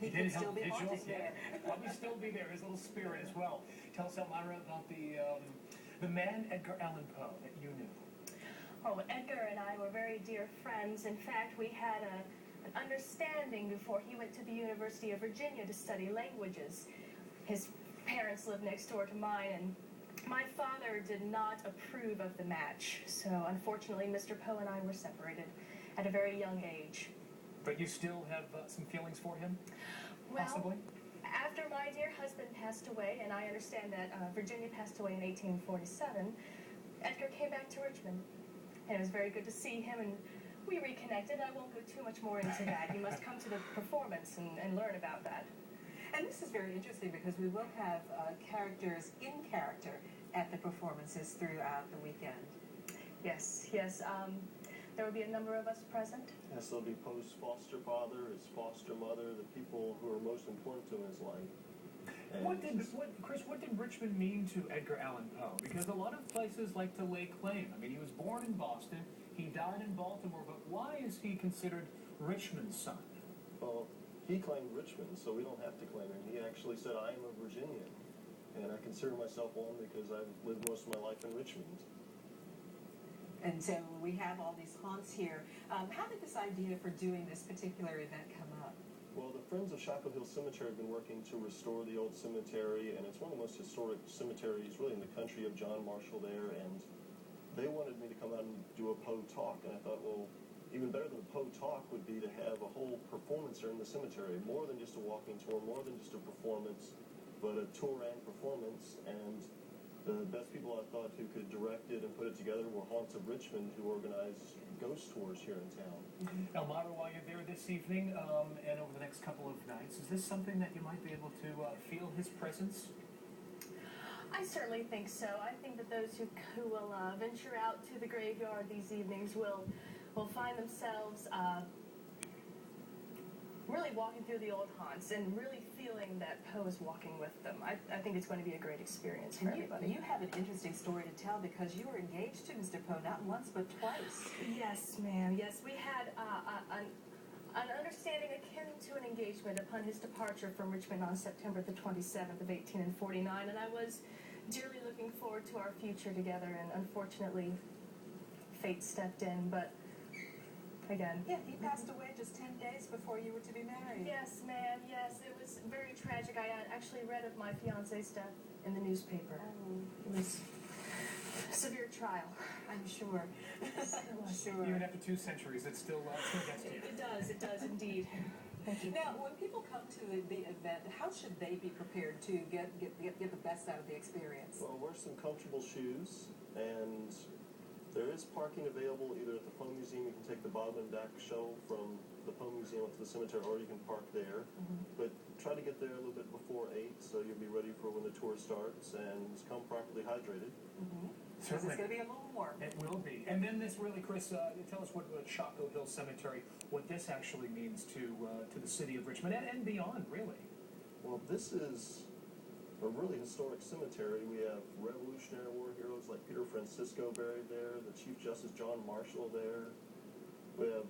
He could still be haunting there. Probably still be there, his little spirit as well. Tell us, Elmira, about the man, Edgar Allan Poe, that you knew. Oh, Edgar and I were very dear friends. In fact, we had an understanding before he went to the University of Virginia to study languages. His parents lived next door to mine, and my father did not approve of the match. So, unfortunately, Mr. Poe and I were separated at a very young age. But you still have some feelings for him? Possibly? Well, after my dear husband passed away, and I understand that Virginia passed away in 1847, Edgar came back to Richmond. And it was very good to see him, and we reconnected. I won't go too much more into that. You must come to the performance and learn about that. And this is very interesting because we will have characters in character at the performances throughout the weekend. Yes, yes. There will be a number of us present. Yes, there'll be Poe's foster father, his foster mother, the people who are most important to him in his life. Chris, what did Richmond mean to Edgar Allan Poe? Because a lot of places like to lay claim. I mean, he was born in Boston, he died in Baltimore, but why is he considered Richmond's son? Well, he claimed Richmond, so we don't have to claim him. He actually said, I am a Virginian, and I consider myself one because I've lived most of my life in Richmond. And so we have all these haunts here. How did this idea for doing this particular event come up? Well, the Friends of Chapel Hill Cemetery have been working to restore the old cemetery, and it's one of the most historic cemeteries really in the country of John Marshall there, and they wanted me to come out and do a Poe talk, and I thought, well, even better than a Poe talk would be to have a whole performance there in the cemetery, more than just a walking tour, more than just a performance, but a tour and performance, and the best people I thought who could direct it and put it together were Haunts of Richmond, who organize ghost tours here in town. Elmira, while you're there this evening and over the next couple of nights, is this something that you might be able to feel his presence? I certainly think so. I think that those who will venture out to the graveyard these evenings will find themselves really walking through the old haunts and really feeling that Poe is walking with them. I think it's going to be a great experience for everybody. You have an interesting story to tell because you were engaged to Mr. Poe not once but twice. Yes, ma'am. Yes, we had an understanding akin to an engagement upon his departure from Richmond on September the 27th of 1849, and I was dearly looking forward to our future together, and unfortunately, fate stepped in, but again. Yeah, he passed away just 10 days before you were to be married. Yes, ma'am, yes. It was very tragic. I actually read of my fiancé's death in the newspaper. It was a severe trial. I'm sure. Sure. Even after 2 centuries, it still gets to you. It does indeed. Now, when people come to the event, how should they be prepared to get the best out of the experience? Well, wear some comfortable shoes, and there is parking available either at the Poe Museum. You can take the bottom and back shuttle from the Poe Museum up to the cemetery, or you can park there. But try to get there a little bit before 8, so you'll be ready for when the tour starts, and come properly hydrated. Certainly. It's going to be a little warm. It will be. And then this really, Chris, tell us what Chapel Hill Cemetery, what this actually means to the city of Richmond and beyond, really. Well, this is a really historic cemetery. We have Revolutionary War heroes like Peter Francisco buried there, the Chief Justice John Marshall there. We have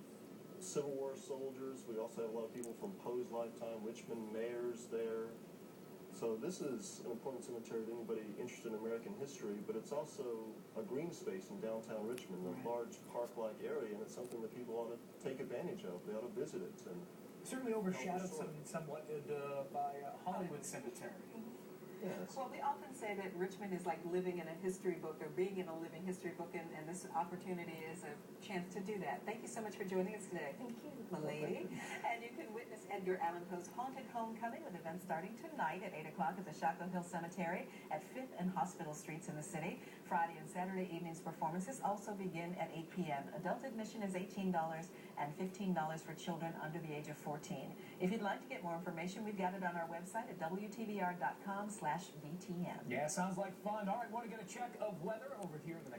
Civil War soldiers. We also have a lot of people from Poe's lifetime, Richmond mayors there. So this is an important cemetery to anybody interested in American history, but it's also a green space in downtown Richmond, a large park-like area, and it's something that people ought to take advantage of. They ought to visit it. And certainly overshadowed somewhat by Hollywood Cemetery. Yes. Well, we often say that Richmond is like living in a history book or being in a living history book, and this opportunity is a chance to do that. Thank you so much for joining us today. Thank you. Milady. And you can witness Edgar Allan Poe's Haunted Homecoming with events starting tonight at 8 o'clock at the Chapel Hill Cemetery at 5th and Hospital Streets in the city. Friday and Saturday evenings performances also begin at 8 p.m. Adult admission is $18 and $15 for children under the age of 14. If you'd like to get more information, we've got it on our website at WTVR.com/VTM. Yeah, sounds like fun. All right, want to get a check of weather over here in the next